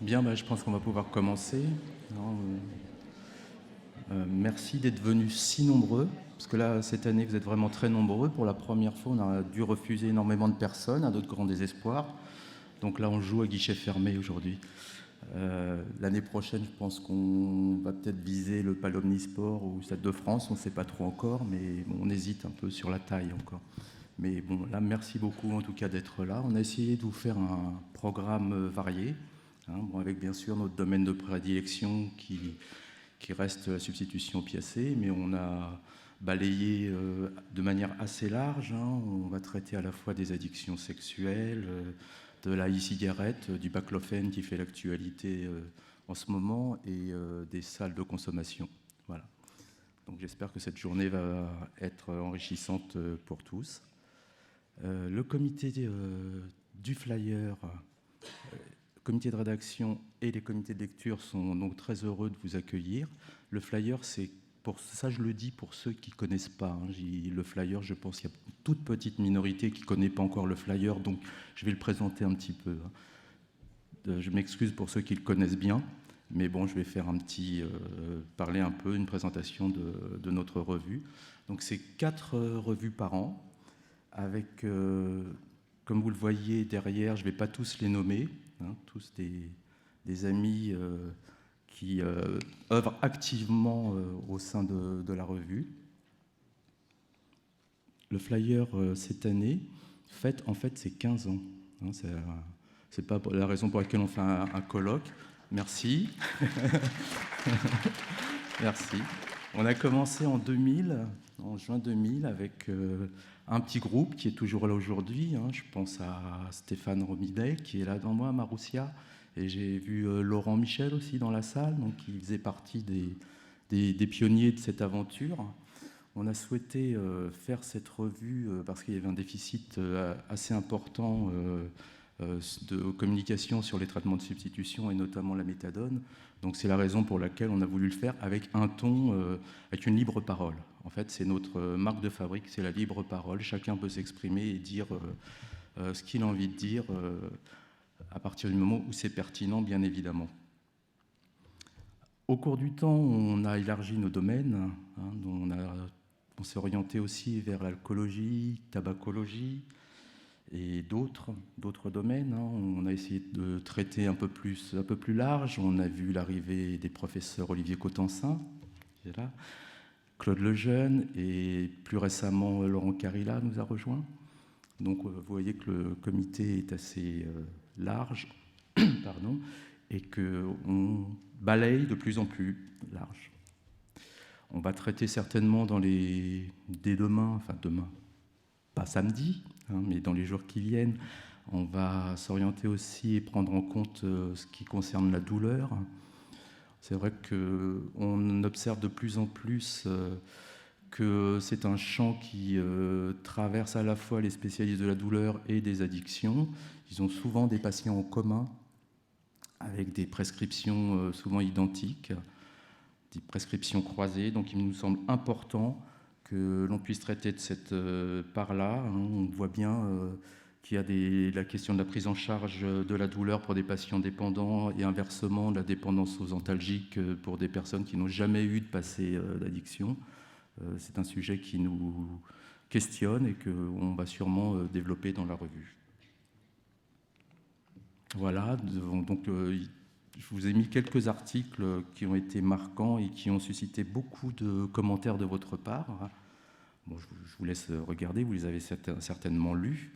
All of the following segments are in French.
Bien, je pense qu'on va pouvoir commencer. Non, merci d'être venus si nombreux, parce que là, cette année, vous êtes vraiment très nombreux. Pour la première fois, on a dû refuser énormément de personnes, à notre grand désespoir. Donc là, on joue à guichet fermé aujourd'hui. L'année prochaine, je pense qu'on va peut-être viser le Pal Omnisport ou Stade de France, on ne sait pas trop encore, mais bon, on hésite un peu sur la taille encore. Mais bon, là, merci beaucoup en tout cas d'être là. On a essayé de vous faire un programme varié, hein, bon, avec bien sûr notre domaine de prédilection qui reste la substitution opiacée, mais on a balayé de manière assez large. Hein. On va traiter à la fois des addictions sexuelles, de la e-cigarette, du baclofène qui fait l'actualité en ce moment, et des salles de consommation. Voilà. Donc j'espère que cette journée va être enrichissante pour tous. Le comité du flyer, le comité de rédaction et les comités de lecture sont donc très heureux de vous accueillir. Le flyer, c'est pour ça, je le dis pour ceux qui ne connaissent pas. Hein. Le flyer, je pense qu'il y a une toute petite minorité qui ne connaît pas encore le flyer, donc je vais le présenter un petit peu. Je m'excuse pour ceux qui le connaissent bien, mais bon, je vais faire parler un peu, une présentation de notre revue. Donc c'est 4 revues par an, avec, comme vous le voyez derrière, je ne vais pas tous les nommer, hein, tous des amis qui œuvrent activement au sein de la revue. Le flyer, cette année, fête en fait ses 15 ans. Hein, c'est pas la raison pour laquelle on fait un colloque. Merci. Merci. On a commencé en 2000, en juin 2000, avec un petit groupe qui est toujours là aujourd'hui. Hein. Je pense à Stéphane Romidet, qui est là devant moi, Maroussia. Et j'ai vu Laurent Michel aussi dans la salle, donc qui faisait partie des pionniers de cette aventure. On a souhaité faire cette revue parce qu'il y avait un déficit assez important de communication sur les traitements de substitution et notamment la méthadone. Donc c'est la raison pour laquelle on a voulu le faire avec un ton, avec une libre parole. En fait, c'est notre marque de fabrique, c'est la libre parole. Chacun peut s'exprimer et dire ce qu'il a envie de dire à partir du moment où c'est pertinent, bien évidemment. Au cours du temps, on a élargi nos domaines. Hein, on s'est orienté aussi vers l'alcoolologie, tabacologie et d'autres domaines. Hein. On a essayé de traiter un peu plus large. On a vu l'arrivée des professeurs Olivier Cotensin, qui est là, Claude Lejeune, et plus récemment Laurent Carilla nous a rejoints. Donc vous voyez que le comité est assez large, pardon, et qu'on balaye de plus en plus large. On va traiter certainement dès demain, enfin demain, pas samedi, hein, mais dans les jours qui viennent, on va s'orienter aussi et prendre en compte ce qui concerne la douleur. C'est vrai qu'on observe de plus en plus que c'est un champ qui traverse à la fois les spécialistes de la douleur et des addictions. Ils ont souvent des patients en commun avec des prescriptions souvent identiques, des prescriptions croisées. Donc il nous semble important que l'on puisse traiter de cette part-là. Hein. On voit bien qu'il y a la question de la prise en charge de la douleur pour des patients dépendants et inversement de la dépendance aux antalgiques pour des personnes qui n'ont jamais eu de passé d'addiction. C'est un sujet qui nous questionne et qu'on va sûrement développer dans la revue. Voilà, donc je vous ai mis quelques articles qui ont été marquants et qui ont suscité beaucoup de commentaires de votre part. Bon, je vous laisse regarder, vous les avez certainement lus.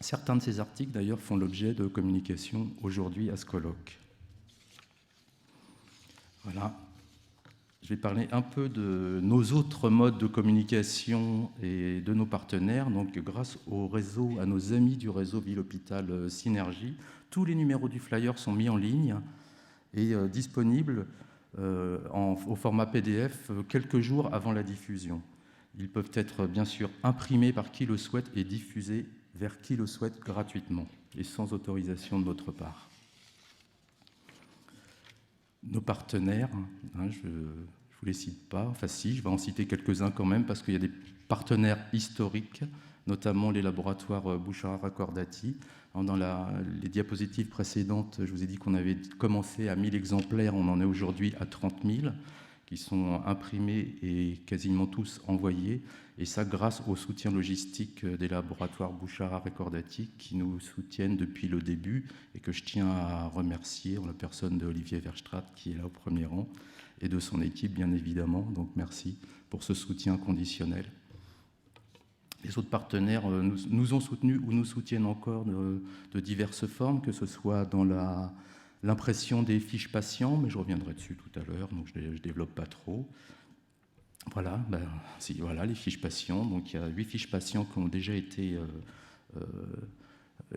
Certains de ces articles, d'ailleurs, font l'objet de communication aujourd'hui à ce colloque. Voilà. Je vais parler un peu de nos autres modes de communication et de nos partenaires. Donc, grâce au réseau, à nos amis du réseau Ville-Hôpital Synergie, tous les numéros du flyer sont mis en ligne et disponibles au format PDF quelques jours avant la diffusion. Ils peuvent être bien sûr imprimés par qui le souhaite et diffusés vers qui le souhaite gratuitement et sans autorisation de notre part. Nos partenaires, hein, je vous les cite pas, enfin si, je vais en citer quelques-uns quand même, parce qu'il y a des partenaires historiques, notamment les laboratoires Bouchard-Raccordati. Dans les diapositives précédentes, je vous ai dit qu'on avait commencé à 1000 exemplaires, on en est aujourd'hui à 30 000, qui sont imprimés et quasiment tous envoyés. Et ça, grâce au soutien logistique des laboratoires Bouchard-Raccordati, qui nous soutiennent depuis le début, et que je tiens à remercier, en la personne d'Olivier Verstraat, qui est là au premier rang, et de son équipe, bien évidemment. Donc merci pour ce soutien conditionnel. Les autres partenaires nous ont soutenus ou nous soutiennent encore de diverses formes, que ce soit dans l'impression des fiches patients, mais je reviendrai dessus tout à l'heure, donc je ne développe pas trop. Voilà, voilà les fiches patients. Donc il y a 8 fiches patients qui ont déjà été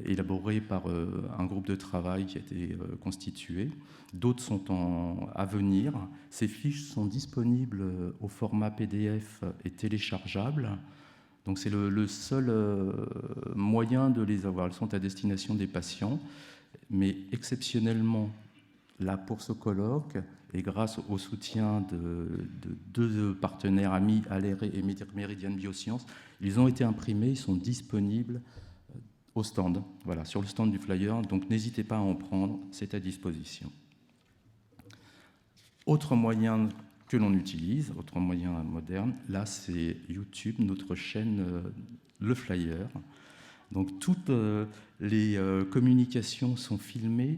élaborées par un groupe de travail qui a été constitué. D'autres sont à venir. Ces fiches sont disponibles au format PDF et téléchargeables. Donc c'est le seul moyen de les avoir. Elles sont à destination des patients, mais exceptionnellement, là pour ce colloque, et grâce au soutien de deux partenaires amis, Aléré et Méridiane Biosciences, ils ont été imprimés, ils sont disponibles au stand, voilà, sur le stand du flyer, donc n'hésitez pas à en prendre, c'est à disposition. Autre moyen que l'on utilise, autre moyen moderne, là c'est YouTube, notre chaîne Le Flyer. Donc toutes les communications sont filmées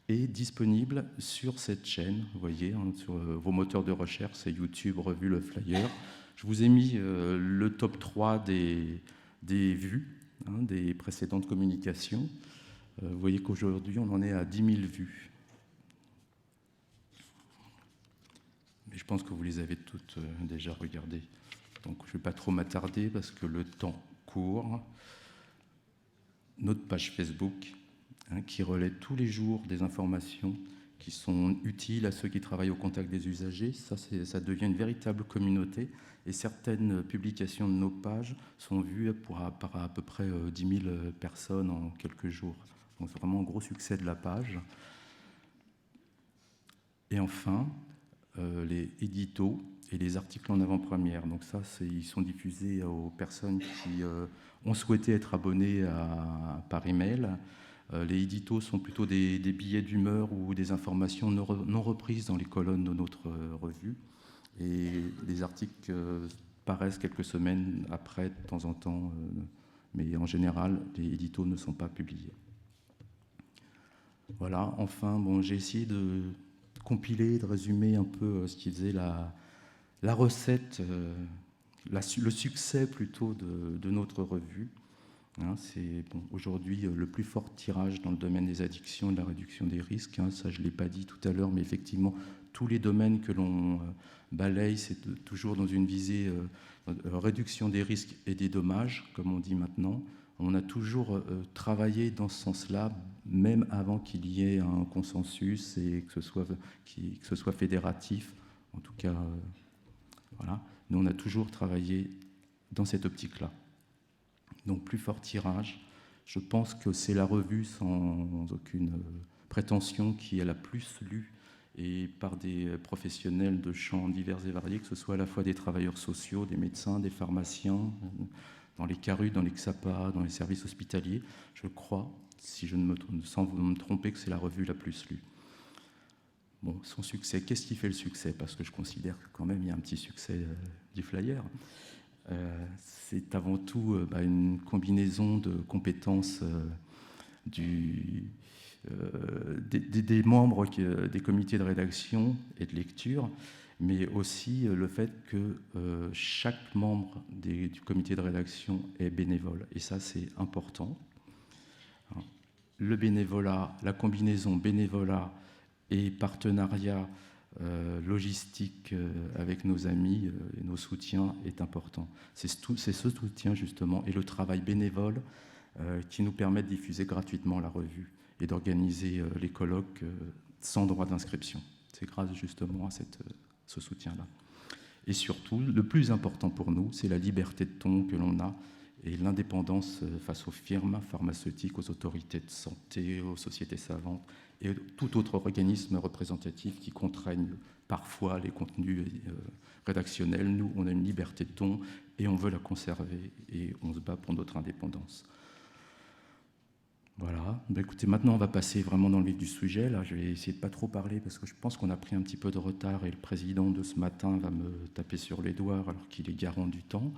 et disponibles sur cette chaîne. Vous voyez, hein, sur vos moteurs de recherche, c'est YouTube, Revue Le Flyer. Je vous ai mis le top 3 des vues, hein, des précédentes communications. Vous voyez qu'aujourd'hui, on en est à 10 000 vues. Mais je pense que vous les avez toutes déjà regardées. Donc je ne vais pas trop m'attarder parce que le temps court. Notre page Facebook, hein, qui relaie tous les jours des informations qui sont utiles à ceux qui travaillent au contact des usagers. Ça devient une véritable communauté. Et certaines publications de nos pages sont vues par à peu près 10 000 personnes en quelques jours. Donc c'est vraiment un gros succès de la page. Et enfin, les éditos et les articles en avant-première. Donc ça, ils sont diffusés aux personnes qui ont souhaité être abonnées par email. Les éditos sont plutôt des billets d'humeur ou des informations non reprises dans les colonnes de notre revue. Et les articles paraissent quelques semaines après, de temps en temps, mais en général, les éditos ne sont pas publiés. Voilà, enfin, bon, j'ai essayé de compiler, de résumer un peu ce qui faisait la recette, le succès plutôt de notre revue. Hein, c'est aujourd'hui le plus fort tirage dans le domaine des addictions et de la réduction des risques. Hein, ça, je ne l'ai pas dit tout à l'heure, mais effectivement, tous les domaines que l'on balaye, c'est toujours dans une visée réduction des risques et des dommages, comme on dit maintenant. On a toujours travaillé dans ce sens-là, même avant qu'il y ait un consensus et que ce soit fédératif. En tout cas, voilà. Nous, on a toujours travaillé dans cette optique-là. Donc, plus fort tirage. Je pense que c'est la revue, sans aucune prétention, qui est la plus lue et par des professionnels de champs divers et variés, que ce soit à la fois des travailleurs sociaux, des médecins, des pharmaciens, dans les CARU, dans les XAPA, dans les services hospitaliers. Je crois, si je ne me trompe, sans vous me tromper, que c'est la revue la plus lue. Bon, son succès, qu'est-ce qui fait le succès? Parce que je considère que quand même il y a un petit succès du flyer. C'est avant tout une combinaison de compétences des membres des comités de rédaction et de lecture, mais aussi le fait que chaque membre du comité de rédaction est bénévole. Et ça, c'est important. Le bénévolat, la combinaison bénévolat et partenariat logistique avec nos amis et nos soutiens est important. C'est ce soutien justement et le travail bénévole qui nous permet de diffuser gratuitement la revue et d'organiser les colloques sans droit d'inscription. C'est grâce justement à ce soutien-là. Et surtout, le plus important pour nous, c'est la liberté de ton que l'on a et l'indépendance face aux firmes pharmaceutiques, aux autorités de santé, aux sociétés savantes et tout autre organisme représentatif qui contraignent parfois les contenus rédactionnels. Nous, on a une liberté de ton et on veut la conserver et on se bat pour notre indépendance. Voilà. Ben écoutez, maintenant on va passer vraiment dans le vif du sujet. Là, je vais essayer de pas trop parler parce que je pense qu'on a pris un petit peu de retard et le président de ce matin va me taper sur les doigts alors qu'il est garant du temps.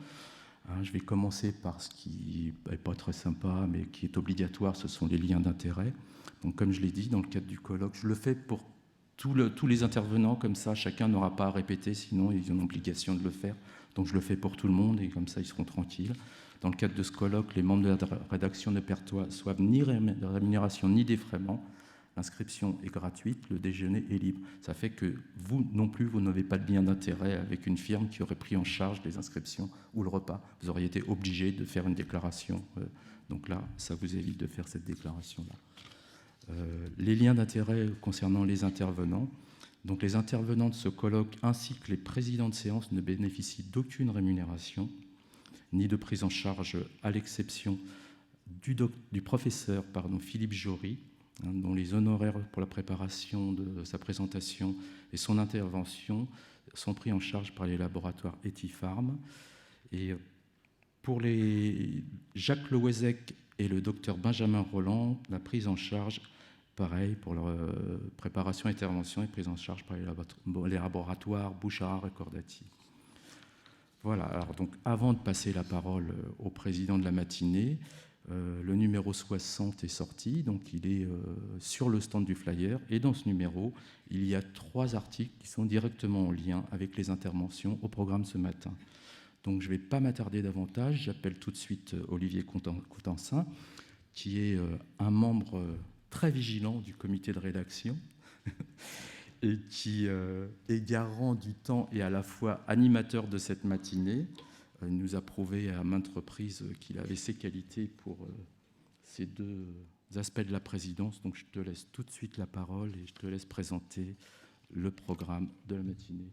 Je vais commencer par ce qui n'est pas très sympa, mais qui est obligatoire, ce sont les liens d'intérêt. Donc, comme je l'ai dit, dans le cadre du colloque, je le fais pour tous les intervenants, comme ça, chacun n'aura pas à répéter, sinon ils ont l'obligation de le faire. Donc, je le fais pour tout le monde, et comme ça, ils seront tranquilles. Dans le cadre de ce colloque, les membres de la rédaction ne perçoivent ni rémunération ni défraiement. L'inscription est gratuite, le déjeuner est libre. Ça fait que vous non plus, vous n'avez pas de lien d'intérêt avec une firme qui aurait pris en charge les inscriptions ou le repas. Vous auriez été obligé de faire une déclaration. Donc là, ça vous évite de faire cette déclaration-là. Les liens d'intérêt concernant les intervenants. Donc les intervenants de ce colloque ainsi que les présidents de séance ne bénéficient d'aucune rémunération ni de prise en charge, à l'exception du professeur Philippe Jory, dont les honoraires pour la préparation de sa présentation et son intervention sont pris en charge par les laboratoires Etipharm. Et pour les Jacques Lewezek et le docteur Benjamin Roland, la prise en charge, pareil, pour leur préparation et intervention, est prise en charge par les laboratoires Bouchard et Cordati. Voilà, alors donc avant de passer la parole au président de la matinée, le numéro 60 est sorti, donc il est sur le stand du flyer. Et dans ce numéro, il y a 3 articles qui sont directement en lien avec les interventions au programme ce matin. Donc je ne vais pas m'attarder davantage. J'appelle tout de suite Olivier Coutansin, qui est un membre très vigilant du comité de rédaction et qui est garant du temps et à la fois animateur de cette matinée. Il nous a prouvé à maintes reprises qu'il avait ses qualités pour ces 2 aspects de la présidence. Donc je te laisse tout de suite la parole et je te laisse présenter le programme de la matinée.